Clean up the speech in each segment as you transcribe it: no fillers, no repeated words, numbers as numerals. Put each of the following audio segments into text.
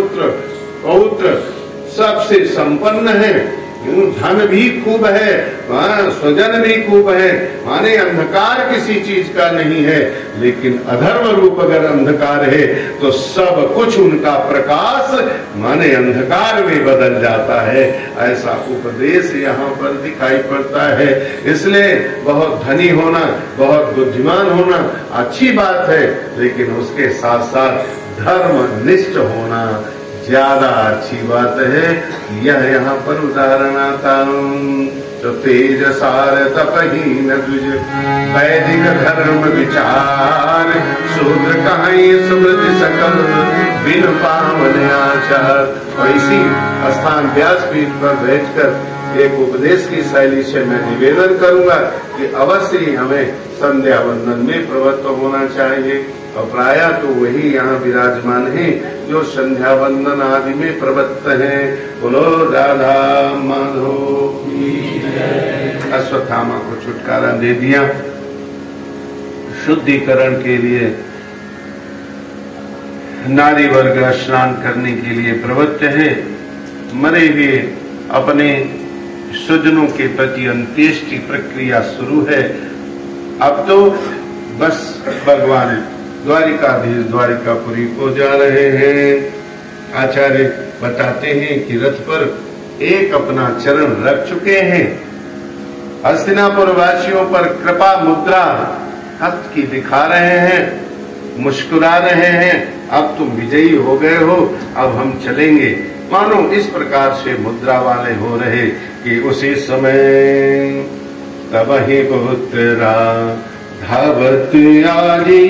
पुत्र पौत्र सबसे संपन्न है, धन भी खूब है, स्वजन भी खूब है, माने अंधकार किसी चीज का नहीं है। लेकिन अधर्म रूप अगर अंधकार है तो सब कुछ उनका प्रकाश माने अंधकार में बदल जाता है। ऐसा उपदेश यहाँ पर दिखाई पड़ता है। इसलिए बहुत धनी होना, बहुत बुद्धिमान होना अच्छी बात है, लेकिन उसके साथ साथ धर्मनिष्ठ होना ज्यादा अच्छी बात है। यह यहाँ पर उदाहरण आता तो तेज सार तपहीन द्विज वैदिक धर्म विचार शूद्र कहाई समृद्धि सकल बिन पावन आचार। इसी स्थान व्यासपीठ पर बैठकर एक उपदेश की शैली से मैं निवेदन करूंगा कि अवश्य ही हमें संध्या वंदन में प्रवृत्त होना चाहिए। और प्रायः तो वही यहाँ विराजमान है जो संध्या वंदन आदि में प्रवृत्त है। बोलो राधा माधव। अश्वत्थामा को छुटकारा दे दिया। शुद्धिकरण के लिए नारी वर्ग स्नान करने के लिए प्रवृत्त है। मरे हुए अपने स्वजनों के प्रति अंत्येष्टि प्रक्रिया शुरू है। अब तो बस भगवान द्वारिकाधीश द्वारिकापुरी को जा रहे हैं। आचार्य बताते हैं कि रथ पर एक अपना चरण रख चुके हैं। हस्तिनापुर वासियों पर कृपा मुद्रा हस्त की दिखा रहे हैं, मुस्कुरा रहे हैं। अब तुम विजयी हो गए हो, अब हम चलेंगे। मानो इस प्रकार से मुद्रा वाले हो रहे कि उसी समय तब ही पुत्रा धावत आई,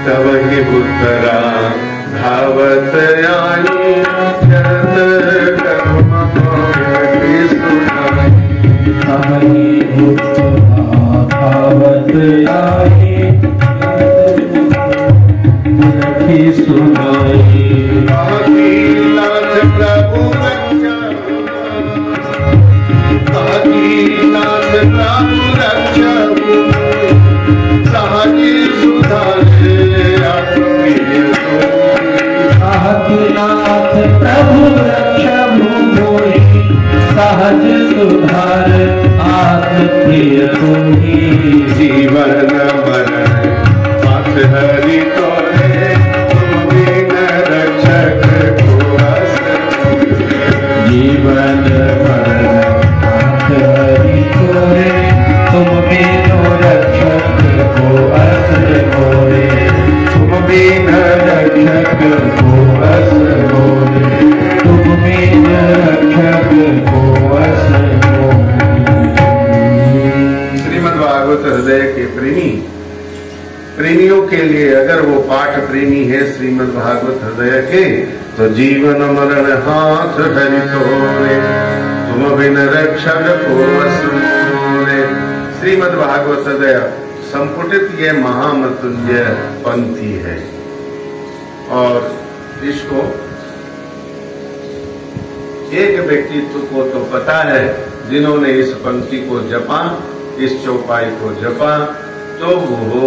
तब ही पुत्रा धावत आई, तब ही पुत्रा धावत आई, सुनाई। नाथ प्रभु रक्षा, नाथ प्रभु रक्षा, सहज सुधारे आत्मप्रिय नाथ प्रभु रक्षा मोहि, सहज सुधार आत्मप्रिय तुम्ही। जीवन मरण पथ हरि तोरे, तुम बिन रक्षक को असुर। जीवन मरण पथ हरि तोरे, तुम बिनु रक्षक को असुर मोरे। तुम बिन रक्षक को असुर मोरे, तुम बिनु रक्षक को असुर मोरे। श्रीमद्भागवत हृदय के प्रेमियों के लिए अगर वो पाठ प्रेमी है श्रीमद्भागवत हृदय के, तो जीवन मरण हाथ हरि तोरे, तुम बिन रक्षक को असुर मोरे। श्रीमद्भागवत हृदय संपुटित ये महामृत्युंजय पंक्ति है। और इसको एक व्यक्तित्व को तो पता है जिन्होंने इस पंक्ति को जपा, इस चौपाई को जपा, तो वो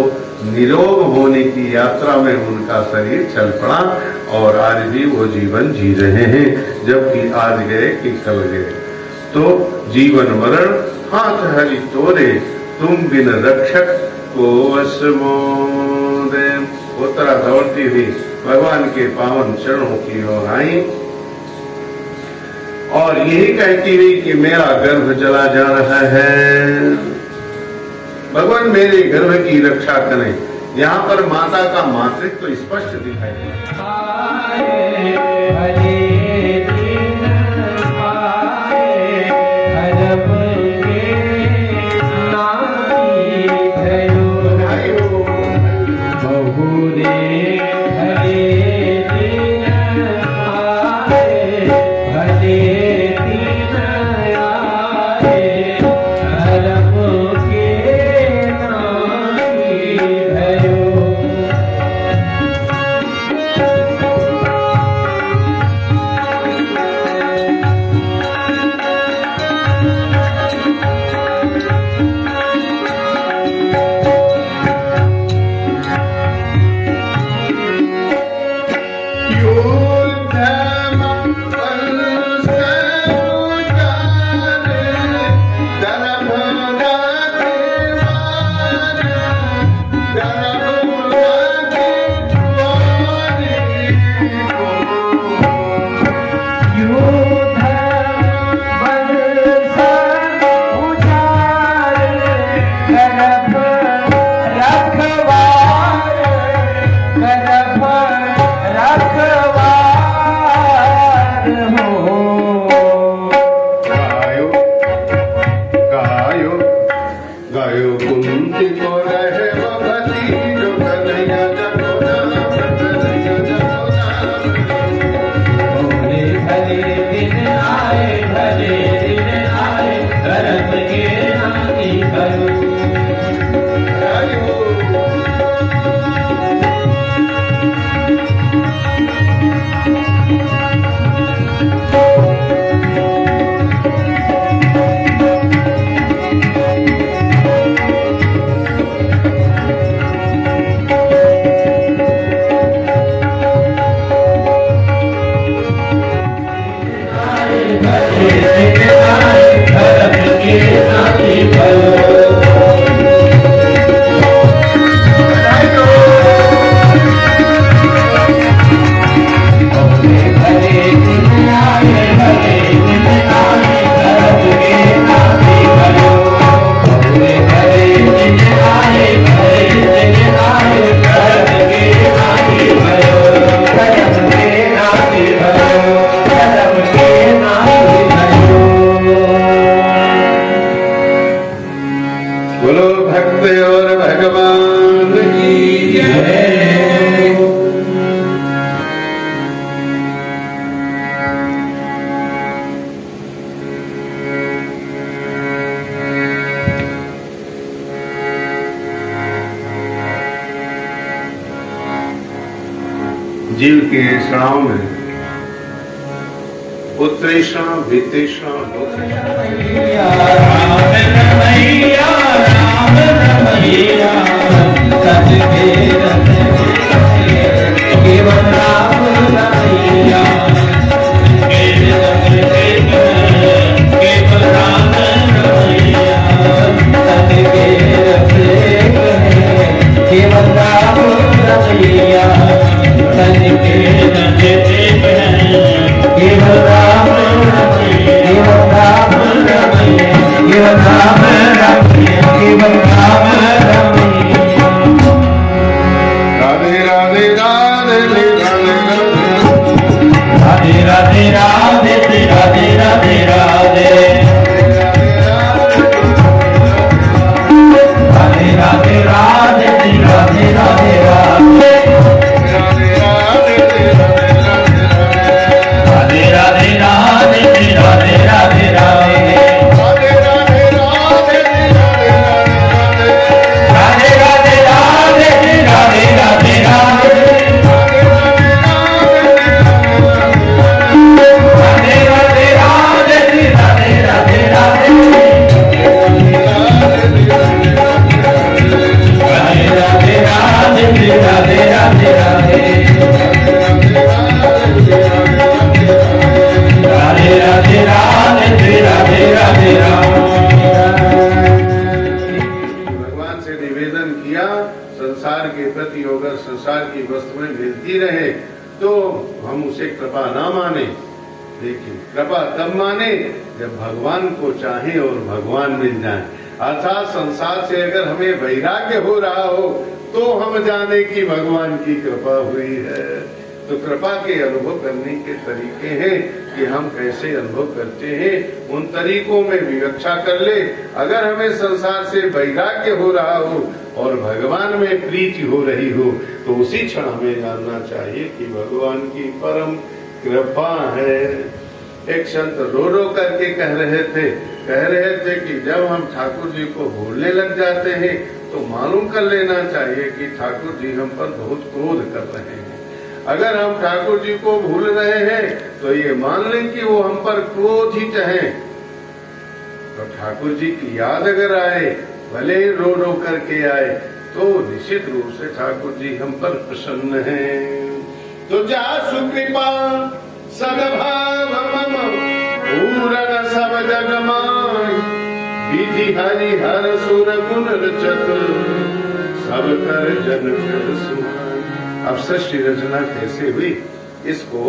निरोग होने की यात्रा में उनका शरीर चल पड़ा और आज भी वो जीवन जी रहे हैं, जबकि आज गए कि कल गए। तो जीवन मरण हाथ हरि तोरे, तुम बिन रक्षक को असमोरे। उत्तरा दौड़ती हुई भगवान के पावन चरणों की ओर आई और यही कहती हुई कि मेरा गर्भ जला जा रहा है, भगवान मेरे गर्भ की रक्षा करें। यहाँ पर माता का मातृत्व तो स्पष्ट दिखाई जीव के श्राव में पुत्रेशा वितेशा रमैया राम रमैया सजगे केवल राम रमैया केवल राम रमैया सजगे केवल राम रमैया सजगे केवल राम केवल राम केवल राम केवल राम राधे राधे राधे राधे राधे राधे राधे राधे राधे राधे राधे राधे राधे राधे भगवान से निवेदन किया संसार के प्रति अगर संसार की वस्तुएं मिलती रहे तो हम उसे कृपा ना माने, लेकिन कृपा तब माने जब भगवान को चाहे और भगवान मिल जाए। अर्थात संसार से अगर हमें वैराग्य हो रहा हो तो हम जाने कि भगवान की कृपा हुई है। तो कृपा के अनुभव करने के तरीके हैं कि हम कैसे अनुभव करते हैं, उन तरीकों में विवक्षा कर ले। अगर हमें संसार से वैराग्य हो रहा हो और भगवान में प्रीति हो रही हो तो उसी क्षण हमें जानना चाहिए कि भगवान की परम कृपा है। एक संत रो रो करके कह रहे थे कि जब हम ठाकुर जी को भूलने लग जाते हैं तो मालूम कर लेना चाहिए कि ठाकुर जी हम पर बहुत क्रोध कर रहे हैं। अगर हम ठाकुर जी को भूल रहे हैं तो ये मान लें कि वो हम पर क्रोधित हैं। तो ठाकुर जी की याद अगर आए, भले ही रो रो करके आए, तो निश्चित रूप से ठाकुर जी हम पर प्रसन्न हैं। तो जा सुकृपा सद्भाव मम पूर्ण सब जग माय, विधि हरि हर सुर गुण रचत सब कर जन कर सुनाय। अब सृष्टि रचना कैसे हुई, इसको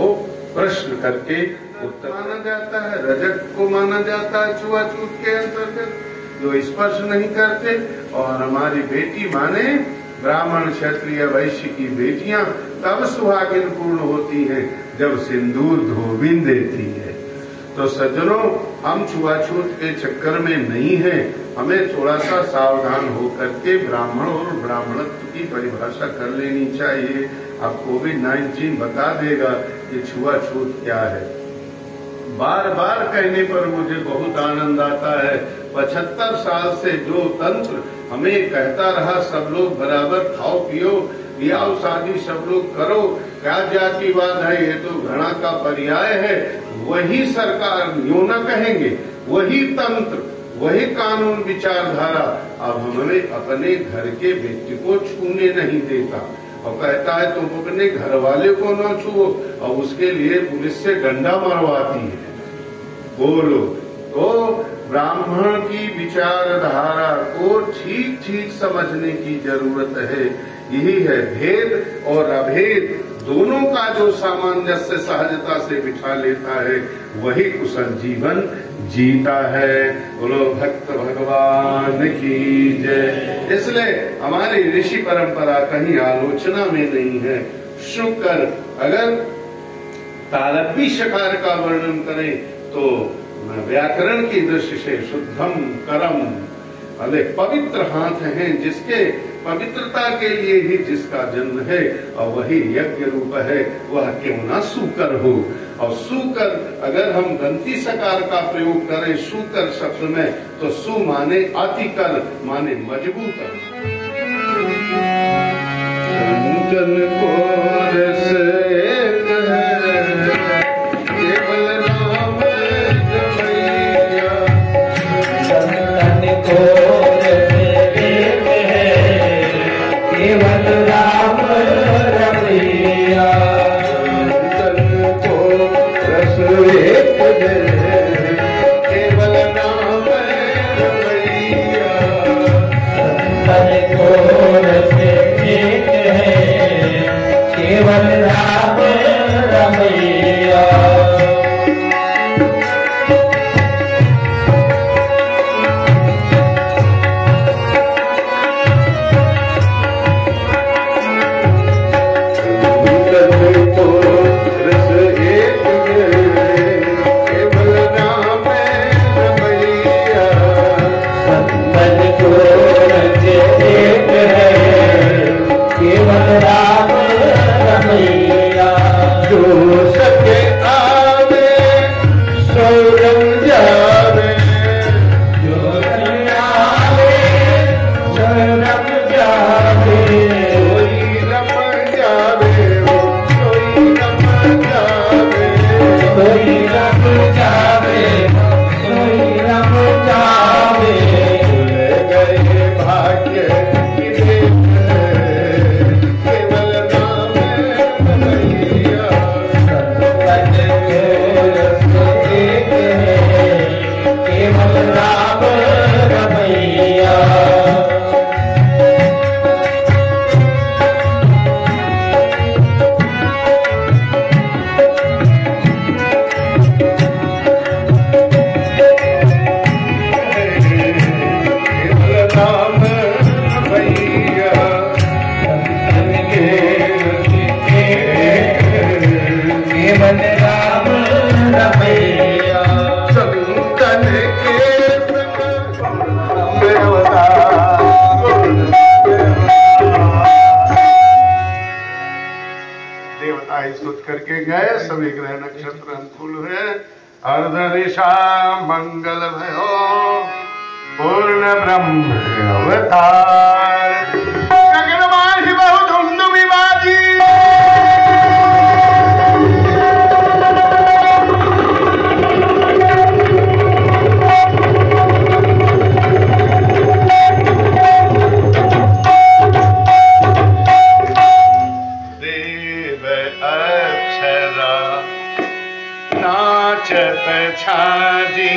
प्रश्न करके उत्तर माना जाता है। रजत को माना जाता है छुआछूत के अंतर्गत, जो स्पर्श नहीं करते। और हमारी बेटी माने ब्राह्मण क्षत्रिय वैश्य की बेटियां तब सुहागिन पूर्ण होती हैं जब सिंदूर धोबिन देती है। तो सज्जनों, हम छुआछूत के चक्कर में नहीं हैं। हमें थोड़ा सा सावधान होकर के ब्राह्मण और ब्राह्मणत्व की परिभाषा कर लेनी चाहिए। अब कोविड-19 बता देगा कि छुआछूत क्या है। बार बार कहने पर मुझे बहुत आनंद आता है। 75 साल से जो तंत्र हमें कहता रहा सब लोग बराबर खाओ पियो, ब्याह शादी सब लोग करो, क्या जातिवाद है, ये तो घृणा का पर्याय है, वही सरकार यूं न कहेंगे, वही तंत्र, वही कानून विचारधारा अब हमें अपने घर के व्यक्ति को छूने नहीं देता और कहता है तुम अपने घर वाले को न छुओ, और उसके लिए पुलिस से डंडा मरवाती है। बोलो, तो ब्राह्मण की विचारधारा को ठीक ठीक समझने की जरूरत है। यही है भेद और अभेद दोनों का जो सामंजस्य सहजता से बिठा लेता है वही कुशल जीवन जीता है। बोलो भक्त भगवान की जय। इसलिए हमारी ऋषि परंपरा कहीं आलोचना में नहीं है। शुक्र अगर तालव्य शकार का वर्णन करें तो व्याकरण की दृष्टि से शुद्धम करम, अरे पवित्र हाथ हैं जिसके, पवित्रता के लिए ही जिसका जन्म है और वही यज्ञ रूप है, वह क्यों ना सूकर हो। और सूकर अगर हम दंती सकार का प्रयोग करें सूकर शब्द में तो सु माने अतिकर, माने मजबूत। कंचन को रस केवल राम रमैया को रस एक है केवल नाम रमैया संतन को रस एक है केवल राम रमैया करके गए सभी ग्रह नक्षत्र अनुकूल हुए अर्धनिशा मंगल भयो पूर्ण ब्रह्म अवतार गगनमाहि बहु धुंधु विभाजी नाचत छाजी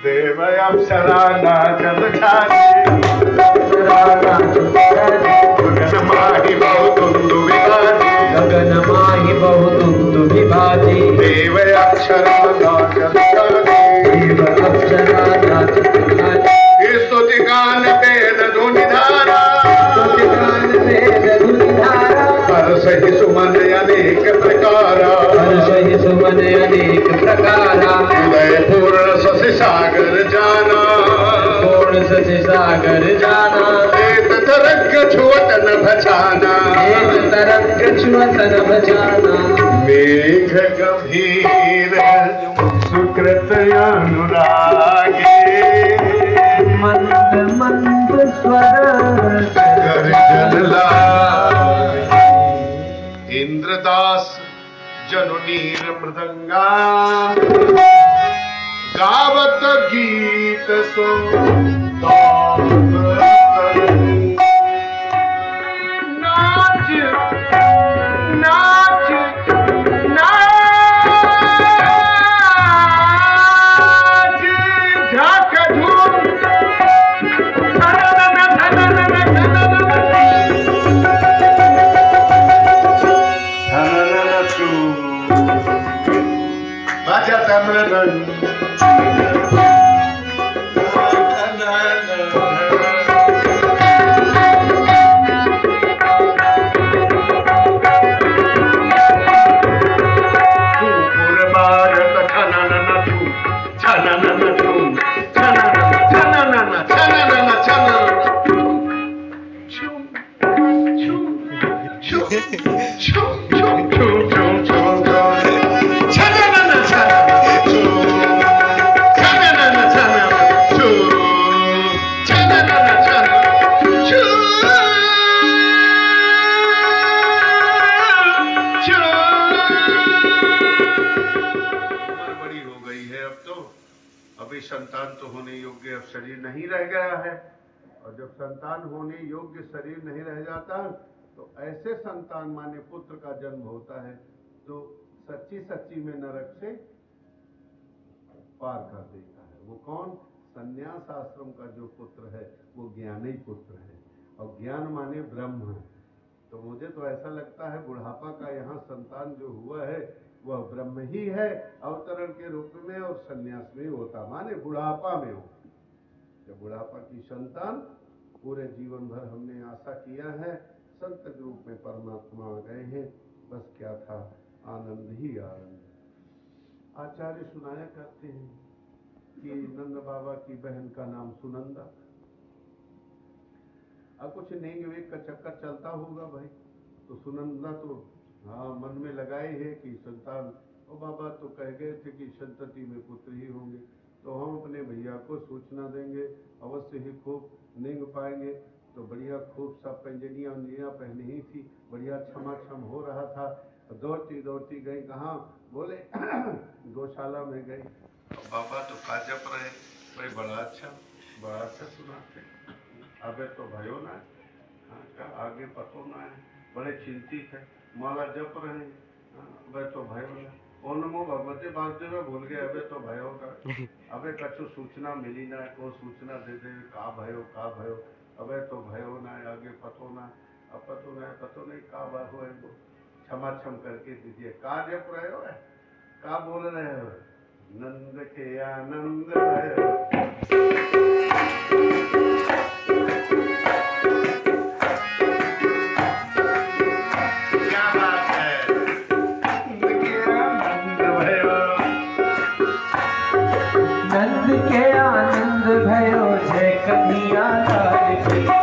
देव अप्सरा नाचत छाजी गगनमाहि बहुतुंदु विभाजी गगनमाहि बहुतुंदु विभाजी देव अक्षरा नाचत देव अप्सरा नाचत स्तुति गान वेद धुनि धारा हर्षहि सुमन अनेक प्रकारा हर्षहि सुमन अनेक प्रकारा उदय पूर्ण शशि सागर जाना पूर्ण शशि सागर जाना एक तरंग छुअत न भजाना एक तरंग छुअत न भजाना मेघ गंभीर सुकृत अनुरागे मंद मंद स्वर गर्जन लागे इंद्रदास जनुनीर मृदंगा गावत गीत सो नाच नाच नाच झाक झूम अभी संतान तो होने योग्य अब शरीर नहीं रह गया है, और जब संतान होने योग्य शरीर नहीं रह जाता तो ऐसे संतान माने पुत्र का जन्म होता है तो सच्ची सच्ची में नरक से पार कर देता है। वो कौन? संन्यास आश्रम का जो पुत्र है वो ज्ञानी पुत्र है, और ज्ञान माने ब्रह्म। तो मुझे तो ऐसा लगता है बुढ़ापा का यहाँ संतान जो हुआ है वह ब्रह्म ही है, अवतरण के रूप में और संन्यास में होता माने बुढ़ापा में हो। जब बुढ़ापा की संतान पूरे जीवन भर हमने आशा किया है संत के रूप में परमात्मा आ गए हैं, बस क्या था, आनंद ही आनंद। आचार्य सुनाया करते हैं कि नंद बाबा की बहन का नाम सुनंदा। अब कुछ नेंग वेग का चक्कर चलता होगा भाई, तो सुनंदा तो हाँ मन में लगाए है कि संतान, और बाबा तो कह गए थे कि संतति में पुत्र ही होंगे, तो हम अपने भैया को सूचना देंगे, अवश्य ही खूब नेंग पाएंगे। तो बढ़िया खूब सब पैंजनियाँ उंजनियाँ पहनी ही थी, बढ़िया छमा छम हो रहा था। दौड़ती दौड़ती गई कहाँ? बोले गौशाला में गई। बाबा तो का जप रहे, भाई बड़ा अच्छा सुनाते। अबे तो भयो ना है, आगे पतो ना है, बड़े चिंतित है, माला जप रहे हैं, अबे तो भयो ना, ओ नमो भगवते वासुदेव भूल गए, अबे तो भयो का, अबे कछु सूचना मिली ना, को सूचना दे दे का भयो, अबे तो भयो ना है, आगे पतो ना, अब पतो नहीं का भयो है, वो क्षमा क्षम करके दीजिए। का जप रहे हो, का बोल रहे हो? नंद के आनंद भयो। नंद के आनंद भयो जय कन्हैया लाल की।